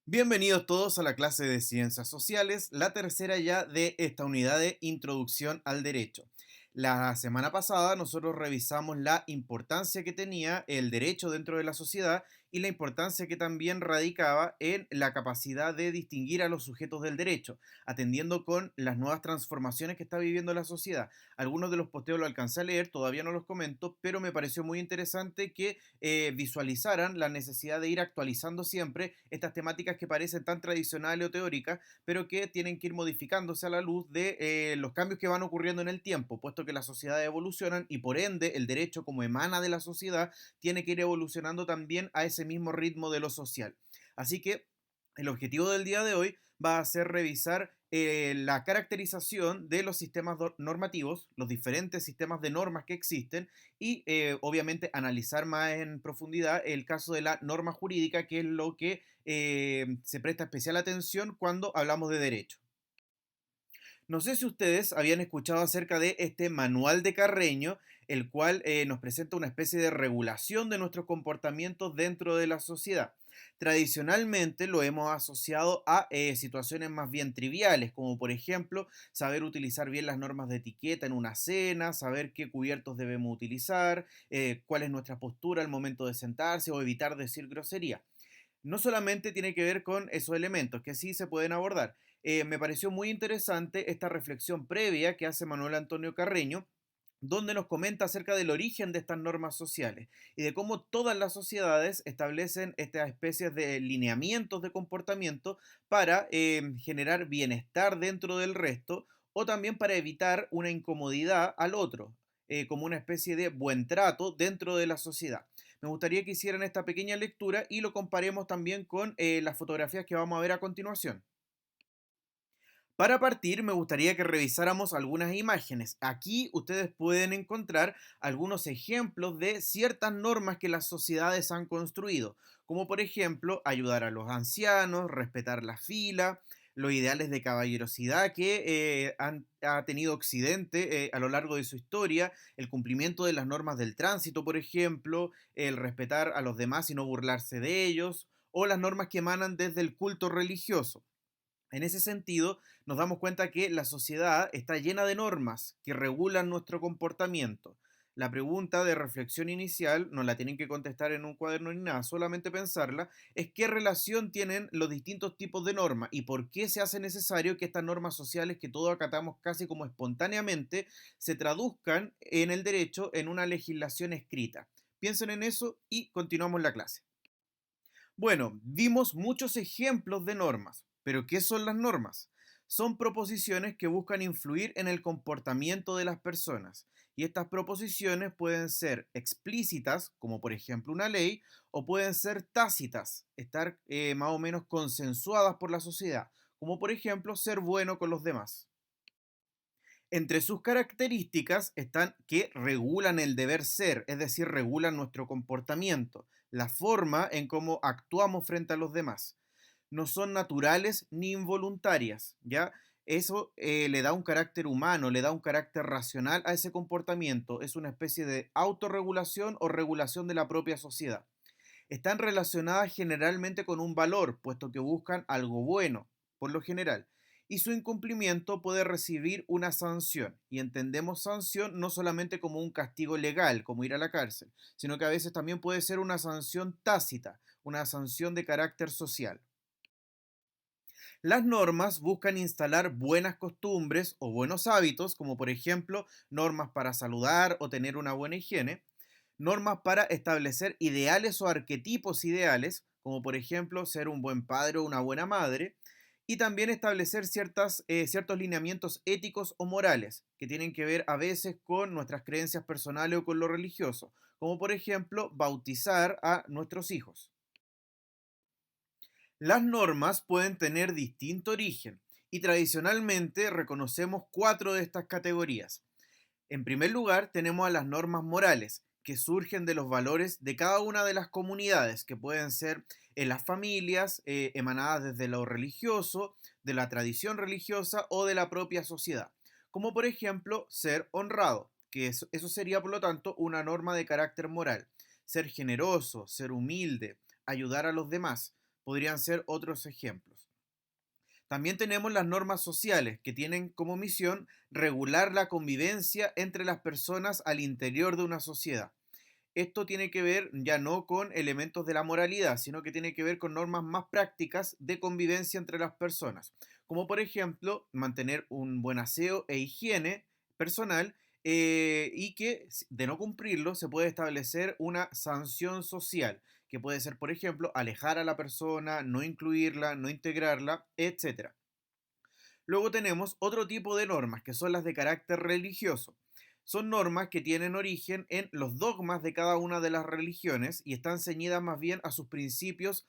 Bienvenidos todos a la clase de Ciencias Sociales, la tercera ya de esta unidad de Introducción al Derecho. La semana pasada nosotros revisamos la importancia que tenía el derecho dentro de la sociedad y la importancia que también radicaba en la capacidad de distinguir a los sujetos del derecho, atendiendo con las nuevas transformaciones que está viviendo la sociedad. Algunos de los posteos los alcancé a leer, todavía no los comento, pero me pareció muy interesante que visualizaran la necesidad de ir actualizando siempre estas temáticas que parecen tan tradicionales o teóricas, pero que tienen que ir modificándose a la luz de los cambios que van ocurriendo en el tiempo, puesto que las sociedades evolucionan y por ende el derecho como emana de la sociedad tiene que ir evolucionando también a ese mismo ritmo de lo social. Así que el objetivo del día de hoy va a ser revisar la caracterización de los sistemas normativos, los diferentes sistemas de normas que existen y obviamente analizar más en profundidad el caso de la norma jurídica, que es lo que se presta especial atención cuando hablamos de derecho. No sé si ustedes habían escuchado acerca de este manual de Carreño, el cual nos presenta una especie de regulación de nuestros comportamientos dentro de la sociedad. Tradicionalmente lo hemos asociado a situaciones más bien triviales, como por ejemplo saber utilizar bien las normas de etiqueta en una cena, saber qué cubiertos debemos utilizar, cuál es nuestra postura al momento de sentarse o evitar decir grosería. No solamente tiene que ver con esos elementos, que sí se pueden abordar. Me pareció muy interesante esta reflexión previa que hace Manuel Antonio Carreño, donde nos comenta acerca del origen de estas normas sociales y de cómo todas las sociedades establecen estas especies de lineamientos de comportamiento para generar bienestar dentro del resto o también para evitar una incomodidad al otro, como una especie de buen trato dentro de la sociedad. Me gustaría que hicieran esta pequeña lectura y lo comparemos también con las fotografías que vamos a ver a continuación. Para partir, me gustaría que revisáramos algunas imágenes. Aquí ustedes pueden encontrar algunos ejemplos de ciertas normas que las sociedades han construido, como por ejemplo ayudar a los ancianos, respetar la fila, los ideales de caballerosidad que ha tenido Occidente a lo largo de su historia, el cumplimiento de las normas del tránsito, por ejemplo, el respetar a los demás y no burlarse de ellos, o las normas que emanan desde el culto religioso. En ese sentido, nos damos cuenta que la sociedad está llena de normas que regulan nuestro comportamiento. La pregunta de reflexión inicial, no la tienen que contestar en un cuaderno ni nada, solamente pensarla, es qué relación tienen los distintos tipos de normas y por qué se hace necesario que estas normas sociales que todos acatamos casi como espontáneamente se traduzcan en el derecho en una legislación escrita. Piensen en eso y continuamos la clase. Bueno, vimos muchos ejemplos de normas, pero ¿qué son las normas? Son proposiciones que buscan influir en el comportamiento de las personas. Y estas proposiciones pueden ser explícitas, como por ejemplo una ley, o pueden ser tácitas, estar más o menos consensuadas por la sociedad, como por ejemplo ser bueno con los demás. Entre sus características están que regulan el deber ser, es decir, regulan nuestro comportamiento, la forma en cómo actuamos frente a los demás. No son naturales ni involuntarias, ¿ya? Eso le da un carácter humano, le da un carácter racional a ese comportamiento. Es una especie de autorregulación o regulación de la propia sociedad. Están relacionadas generalmente con un valor, puesto que buscan algo bueno, por lo general, y su incumplimiento puede recibir una sanción. Y entendemos sanción no solamente como un castigo legal, como ir a la cárcel, sino que a veces también puede ser una sanción tácita, una sanción de carácter social. Las normas buscan instalar buenas costumbres o buenos hábitos, como por ejemplo normas para saludar o tener una buena higiene, normas para establecer ideales o arquetipos ideales, como por ejemplo ser un buen padre o una buena madre, y también establecer ciertos lineamientos éticos o morales que tienen que ver a veces con nuestras creencias personales o con lo religioso, como por ejemplo bautizar a nuestros hijos. Las normas pueden tener distinto origen y tradicionalmente reconocemos cuatro de estas categorías. En primer lugar, tenemos a las normas morales, que surgen de los valores de cada una de las comunidades, que pueden ser en las familias, emanadas desde lo religioso, de la tradición religiosa o de la propia sociedad. Como por ejemplo, ser honrado, que eso sería por lo tanto una norma de carácter moral. Ser generoso, ser humilde, ayudar a los demás. Podrían ser otros ejemplos. También tenemos las normas sociales, que tienen como misión regular la convivencia entre las personas al interior de una sociedad. Esto tiene que ver ya no con elementos de la moralidad, sino que tiene que ver con normas más prácticas de convivencia entre las personas, como por ejemplo mantener un buen aseo e higiene personal, y que de no cumplirlo se puede establecer una sanción social, que puede ser, por ejemplo, alejar a la persona, no incluirla, no integrarla, etcétera. Luego tenemos otro tipo de normas, que son las de carácter religioso. Son normas que tienen origen en los dogmas de cada una de las religiones y están ceñidas más bien a sus principios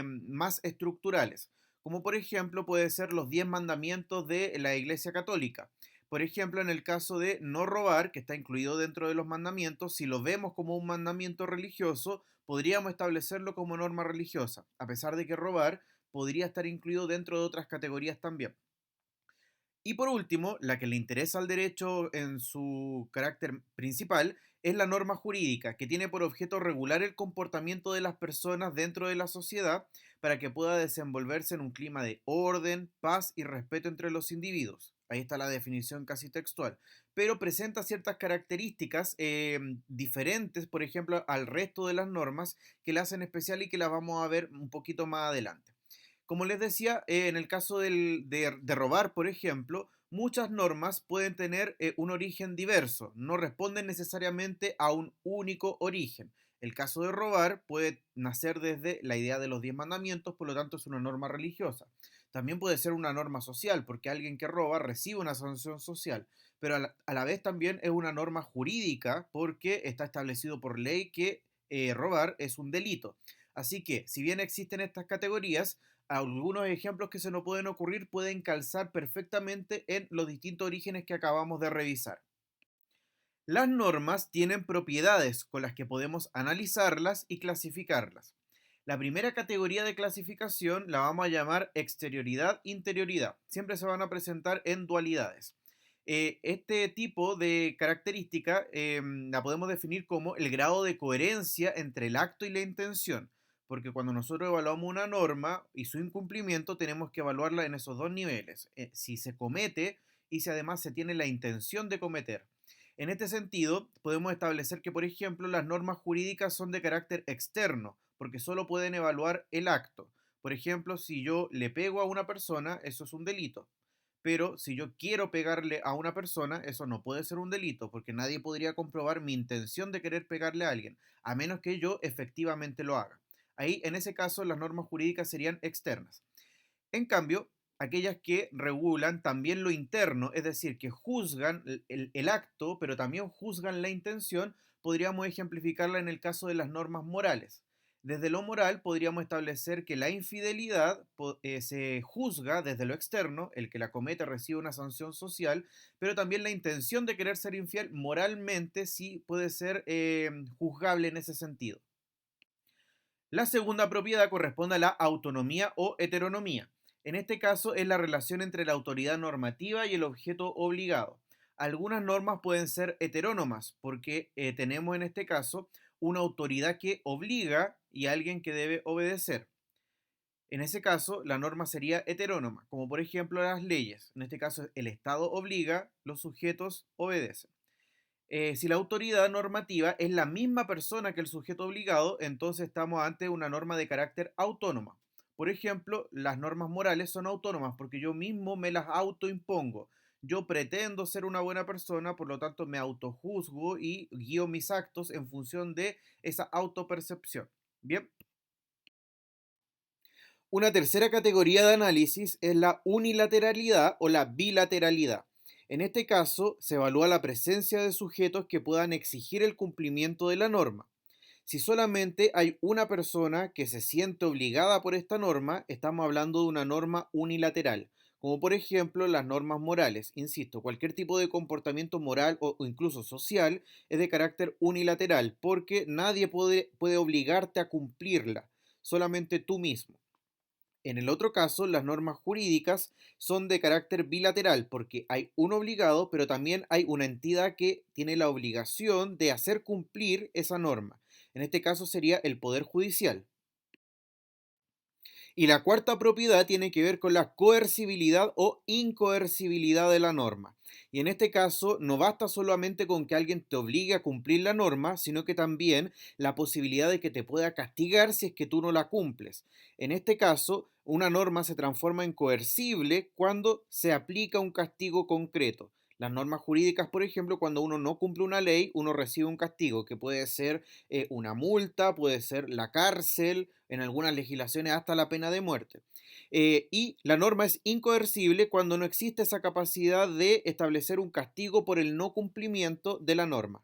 más estructurales, como por ejemplo puede ser los 10 mandamientos de la Iglesia Católica. Por ejemplo, en el caso de no robar, que está incluido dentro de los mandamientos, si lo vemos como un mandamiento religioso, podríamos establecerlo como norma religiosa, a pesar de que robar podría estar incluido dentro de otras categorías también. Y por último, la que le interesa al derecho en su carácter principal es la norma jurídica, que tiene por objeto regular el comportamiento de las personas dentro de la sociedad para que pueda desenvolverse en un clima de orden, paz y respeto entre los individuos. Ahí está la definición casi textual, pero presenta ciertas características diferentes, por ejemplo, al resto de las normas que la hacen especial y que las vamos a ver un poquito más adelante. Como les decía, en el caso de robar, por ejemplo, muchas normas pueden tener un origen diverso, no responden necesariamente a un único origen. El caso de robar puede nacer desde la idea de los 10 mandamientos, por lo tanto es una norma religiosa. También puede ser una norma social, porque alguien que roba recibe una sanción social, pero a la vez también es una norma jurídica, porque está establecido por ley que robar es un delito. Así que, si bien existen estas categorías, algunos ejemplos que se nos pueden ocurrir pueden calzar perfectamente en los distintos orígenes que acabamos de revisar. Las normas tienen propiedades con las que podemos analizarlas y clasificarlas. La primera categoría de clasificación la vamos a llamar exterioridad-interioridad. Siempre se van a presentar en dualidades. Este tipo de característica la podemos definir como el grado de coherencia entre el acto y la intención, porque cuando nosotros evaluamos una norma y su incumplimiento tenemos que evaluarla en esos dos niveles, si se comete y si además se tiene la intención de cometer. En este sentido, podemos establecer que, por ejemplo, las normas jurídicas son de carácter externo, porque solo pueden evaluar el acto. Por ejemplo, si yo le pego a una persona, eso es un delito. Pero si yo quiero pegarle a una persona, eso no puede ser un delito, porque nadie podría comprobar mi intención de querer pegarle a alguien, a menos que yo efectivamente lo haga. Ahí, en ese caso, las normas jurídicas serían externas. En cambio, aquellas que regulan también lo interno, es decir, que juzgan el acto, pero también juzgan la intención, podríamos ejemplificarla en el caso de las normas morales. Desde lo moral podríamos establecer que la infidelidad se juzga desde lo externo, el que la comete recibe una sanción social, pero también la intención de querer ser infiel moralmente sí puede ser juzgable en ese sentido. La segunda propiedad corresponde a la autonomía o heteronomía. En este caso es la relación entre la autoridad normativa y el objeto obligado. Algunas normas pueden ser heterónomas porque tenemos en este caso una autoridad que obliga y alguien que debe obedecer. En ese caso, la norma sería heterónoma, como por ejemplo las leyes. En este caso, el Estado obliga, los sujetos obedecen. Si la autoridad normativa es la misma persona que el sujeto obligado, entonces estamos ante una norma de carácter autónoma. Por ejemplo, las normas morales son autónomas porque yo mismo me las autoimpongo. Yo pretendo ser una buena persona, por lo tanto me autojuzgo y guío mis actos en función de esa autopercepción. Bien, una tercera categoría de análisis es la unilateralidad o la bilateralidad. En este caso, se evalúa la presencia de sujetos que puedan exigir el cumplimiento de la norma. Si solamente hay una persona que se siente obligada por esta norma, estamos hablando de una norma unilateral, como por ejemplo las normas morales. Insisto, cualquier tipo de comportamiento moral o incluso social es de carácter unilateral, porque nadie puede obligarte a cumplirla, solamente tú mismo. En el otro caso, las normas jurídicas son de carácter bilateral porque hay un obligado, pero también hay una entidad que tiene la obligación de hacer cumplir esa norma. En este caso sería el Poder Judicial. Y la cuarta propiedad tiene que ver con la coercibilidad o incoercibilidad de la norma. Y en este caso no basta solamente con que alguien te obligue a cumplir la norma, sino que también la posibilidad de que te pueda castigar si es que tú no la cumples. En este caso, una norma se transforma en coercible cuando se aplica un castigo concreto. Las normas jurídicas, por ejemplo, cuando uno no cumple una ley, uno recibe un castigo que puede ser una multa, puede ser la cárcel, en algunas legislaciones hasta la pena de muerte. Y la norma es incoercible cuando no existe esa capacidad de establecer un castigo por el no cumplimiento de la norma.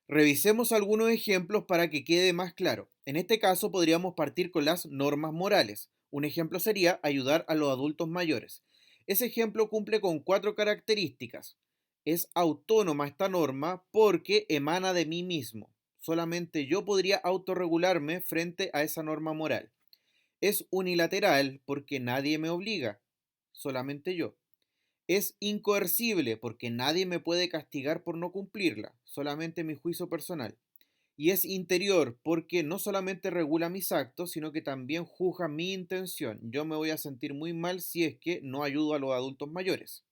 Revisemos algunos ejemplos para que quede más claro. En este caso podríamos partir con las normas morales. Un ejemplo sería ayudar a los adultos mayores. Ese ejemplo cumple con cuatro características. Es autónoma esta norma porque emana de mí mismo. Solamente yo podría autorregularme frente a esa norma moral. Es unilateral porque nadie me obliga, solamente yo. Es incoercible porque nadie me puede castigar por no cumplirla, solamente mi juicio personal. Y es interior porque no solamente regula mis actos, sino que también juzga mi intención. Yo me voy a sentir muy mal si es que no ayudo a los adultos mayores.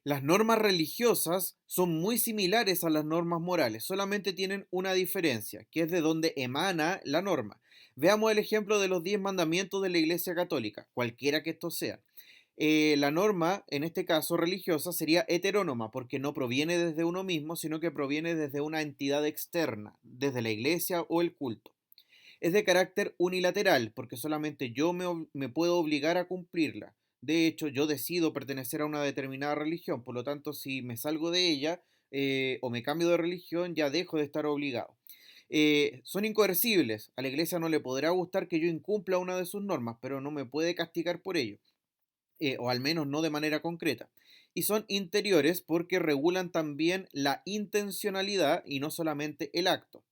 Las normas religiosas son muy similares a las normas morales, solamente tienen una diferencia, que es de donde emana la norma. Veamos el ejemplo de los 10 mandamientos de la Iglesia Católica, cualquiera que estos sean. La norma, en este caso religiosa, sería heterónoma, porque no proviene desde uno mismo, sino que proviene desde una entidad externa, desde la iglesia o el culto. Es de carácter unilateral, porque solamente yo me puedo obligar a cumplirla. De hecho, yo decido pertenecer a una determinada religión, por lo tanto, si me salgo de ella o me cambio de religión, ya dejo de estar obligado. Son incoercibles. A la iglesia no le podrá gustar que yo incumpla una de sus normas, pero no me puede castigar por ello, o al menos no de manera concreta. Y son interiores porque regulan también la intencionalidad y no solamente el acto.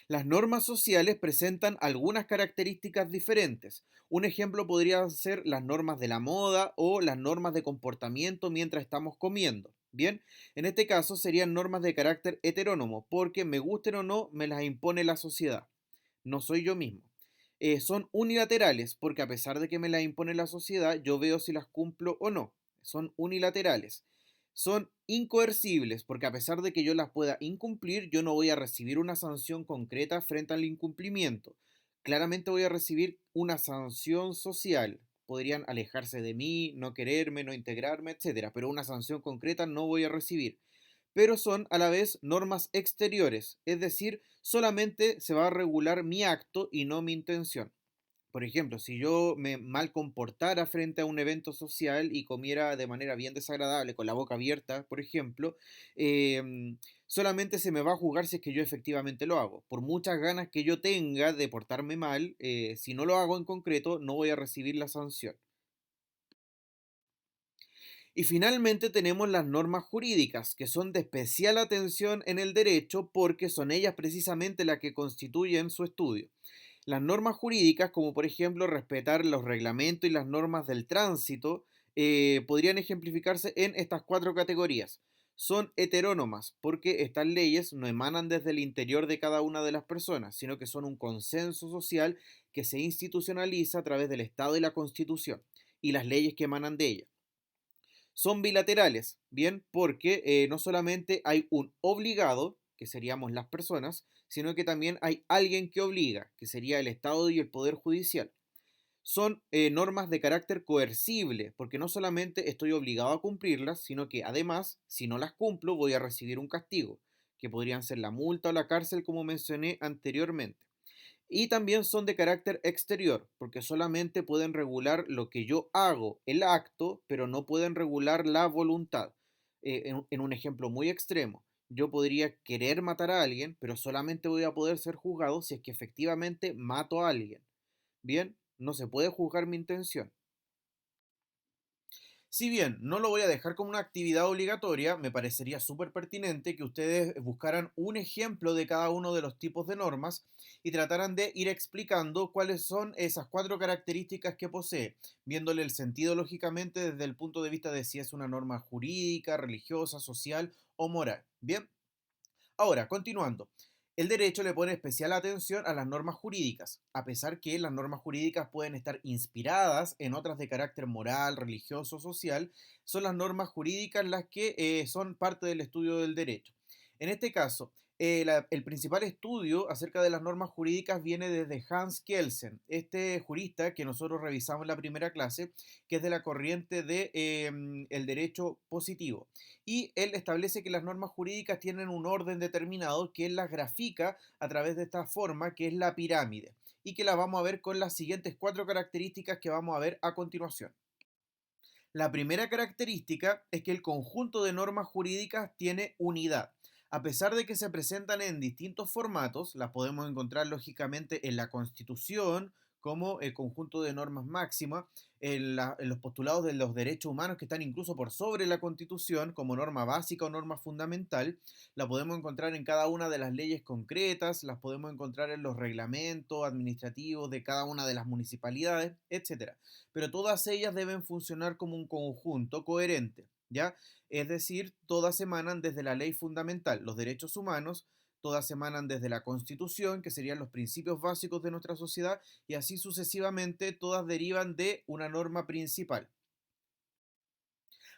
Las normas sociales presentan algunas características diferentes. Un ejemplo podría ser las normas de la moda o las normas de comportamiento mientras estamos comiendo. Bien, en este caso serían normas de carácter heterónomo, porque me gusten o no, me las impone la sociedad, no soy yo mismo. Son unilaterales, porque a pesar de que me las impone la sociedad, yo veo si las cumplo o no. Son unilaterales. Son incoercibles, porque a pesar de que yo las pueda incumplir, yo no voy a recibir una sanción concreta frente al incumplimiento. Claramente voy a recibir una sanción social. Podrían alejarse de mí, no quererme, no integrarme, etcétera, pero una sanción concreta no voy a recibir. Pero son a la vez normas exteriores, es decir, solamente se va a regular mi acto y no mi intención. Por ejemplo, si yo me mal comportara frente a un evento social y comiera de manera bien desagradable, con la boca abierta, por ejemplo, solamente se me va a juzgar si es que yo efectivamente lo hago. Por muchas ganas que yo tenga de portarme mal, si no lo hago en concreto, no voy a recibir la sanción. Y finalmente tenemos las normas jurídicas, que son de especial atención en el derecho porque son ellas precisamente las que constituyen su estudio. Las normas jurídicas, como por ejemplo respetar los reglamentos y las normas del tránsito, podrían ejemplificarse en estas cuatro categorías. Son heterónomas porque estas leyes no emanan desde el interior de cada una de las personas, sino que son un consenso social que se institucionaliza a través del Estado y la Constitución y las leyes que emanan de ella. Son bilaterales, ¿bien? Porque no solamente hay un obligado, que seríamos las personas, sino que también hay alguien que obliga, que sería el Estado y el Poder Judicial. Son normas de carácter coercible, porque no solamente estoy obligado a cumplirlas, sino que además, si no las cumplo, voy a recibir un castigo, que podrían ser la multa o la cárcel, como mencioné anteriormente. Y también son de carácter exterior, porque solamente pueden regular lo que yo hago, el acto, pero no pueden regular la voluntad. En un ejemplo muy extremo, yo podría querer matar a alguien, pero solamente voy a poder ser juzgado si es que efectivamente mato a alguien. Bien, no se puede juzgar mi intención. Si bien no lo voy a dejar como una actividad obligatoria, me parecería súper pertinente que ustedes buscaran un ejemplo de cada uno de los tipos de normas y trataran de ir explicando cuáles son esas cuatro características que posee, viéndole el sentido lógicamente desde el punto de vista de si es una norma jurídica, religiosa, social o moral. Bien, ahora, continuando. El derecho le pone especial atención a las normas jurídicas, a pesar que las normas jurídicas pueden estar inspiradas en otras de carácter moral, religioso, social, son las normas jurídicas las que son parte del estudio del derecho. En este caso, el principal estudio acerca de las normas jurídicas viene desde Hans Kelsen, este jurista que nosotros revisamos en la primera clase, que es de la corriente de el derecho positivo. Y él establece que las normas jurídicas tienen un orden determinado que él las grafica a través de esta forma que es la pirámide y que la vamos a ver con las siguientes cuatro características que vamos a ver a continuación. La primera característica es que el conjunto de normas jurídicas tiene unidad. A pesar de que se presentan en distintos formatos, las podemos encontrar lógicamente en la Constitución como el conjunto de normas máximas, en los postulados de los derechos humanos que están incluso por sobre la Constitución como norma básica o norma fundamental, la podemos encontrar en cada una de las leyes concretas, las podemos encontrar en los reglamentos administrativos de cada una de las municipalidades, etcétera, pero todas ellas deben funcionar como un conjunto coherente, ¿ya? Es decir, todas emanan desde la ley fundamental, los derechos humanos, todas emanan desde la Constitución, que serían los principios básicos de nuestra sociedad, y así sucesivamente todas derivan de una norma principal.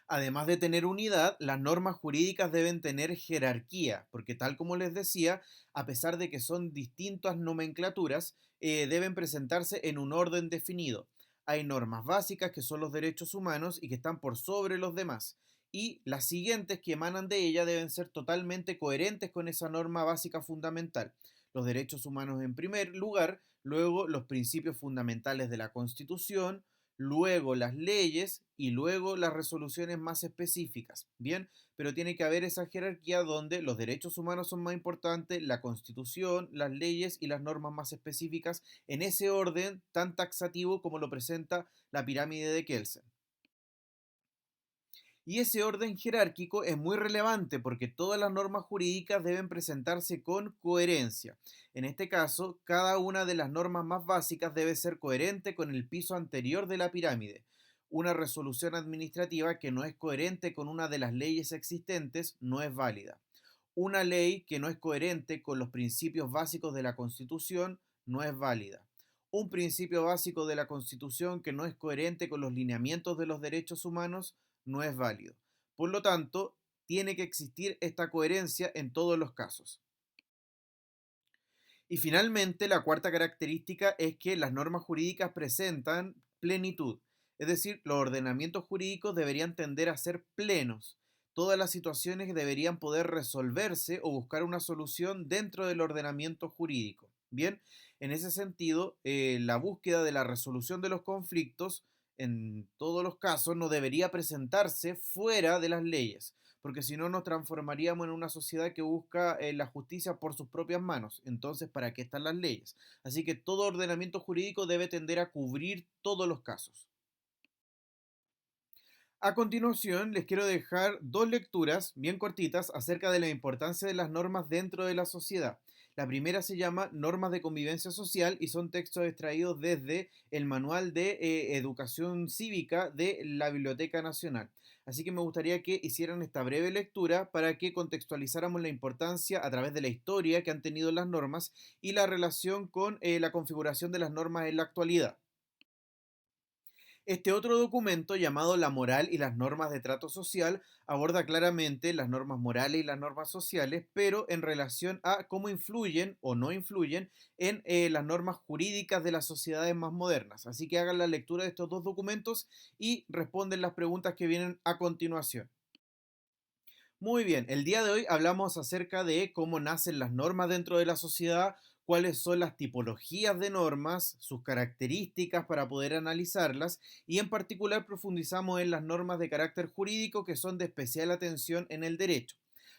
Además de tener unidad, las normas jurídicas deben tener jerarquía, porque tal como les decía, a pesar de que son distintas nomenclaturas, deben presentarse en un orden definido. Hay normas básicas que son los derechos humanos y que están por sobre los demás. Y las siguientes que emanan de ella deben ser totalmente coherentes con esa norma básica fundamental. Los derechos humanos en primer lugar, luego los principios fundamentales de la Constitución, luego las leyes y luego las resoluciones más específicas. Bien, pero tiene que haber esa jerarquía donde los derechos humanos son más importantes, la constitución, las leyes y las normas más específicas en ese orden tan taxativo como lo presenta la pirámide de Kelsen. Y ese orden jerárquico es muy relevante porque todas las normas jurídicas deben presentarse con coherencia. En este caso, cada una de las normas más básicas debe ser coherente con el piso anterior de la pirámide. Una resolución administrativa que no es coherente con una de las leyes existentes no es válida. Una ley que no es coherente con los principios básicos de la Constitución no es válida. Un principio básico de la Constitución que no es coherente con los lineamientos de los derechos humanos no es válido. Por lo tanto, tiene que existir esta coherencia en todos los casos. Y finalmente, la cuarta característica es que las normas jurídicas presentan plenitud, es decir, los ordenamientos jurídicos deberían tender a ser plenos. Todas las situaciones deberían poder resolverse o buscar una solución dentro del ordenamiento jurídico. Bien, en ese sentido, la búsqueda de la resolución de los conflictos en todos los casos no debería presentarse fuera de las leyes, porque si no nos transformaríamos en una sociedad que busca la justicia por sus propias manos. Entonces, ¿para qué están las leyes? Así que todo ordenamiento jurídico debe tender a cubrir todos los casos. A continuación, les quiero dejar dos lecturas bien cortitas acerca de la importancia de las normas dentro de la sociedad. La primera se llama Normas de Convivencia Social y son textos extraídos desde el Manual de Educación Cívica de la Biblioteca Nacional. Así que me gustaría que hicieran esta breve lectura para que contextualizáramos la importancia a través de la historia que han tenido las normas y la relación con la configuración de las normas en la actualidad. Este otro documento, llamado La moral y las normas de trato social, aborda claramente las normas morales y las normas sociales, pero en relación a cómo influyen o no influyen en las normas jurídicas de las sociedades más modernas. Así que hagan la lectura de estos dos documentos y responden las preguntas que vienen a continuación. Muy bien, el día de hoy hablamos acerca de cómo nacen las normas dentro de la sociedad, cuáles son las tipologías de normas, sus características para poder analizarlas y en particular profundizamos en las normas de carácter jurídico que son de especial atención en el derecho.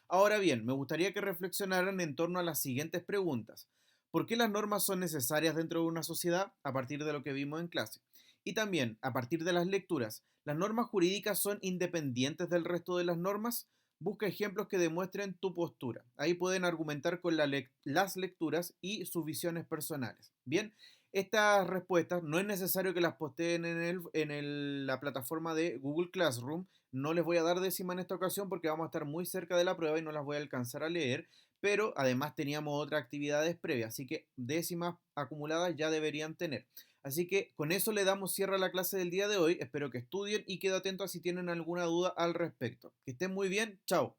Ahora bien, me gustaría que reflexionaran en torno a las siguientes preguntas. ¿Por qué las normas son necesarias dentro de una sociedad a partir de lo que vimos en clase? Y también, a partir de las lecturas, ¿las normas jurídicas son independientes del resto de las normas? Busca ejemplos que demuestren tu postura. Ahí pueden argumentar con las lecturas y sus visiones personales. Bien, estas respuestas no es necesario que las posteen la plataforma de Google Classroom. No les voy a dar décima en esta ocasión porque vamos a estar muy cerca de la prueba y no las voy a alcanzar a leer. pero además teníamos otras actividades previas, así que décimas acumuladas ya deberían tener. Así que con eso le damos cierre a la clase del día de hoy. Espero que estudien y quedo atento a si tienen alguna duda al respecto. Que estén muy bien. Chao.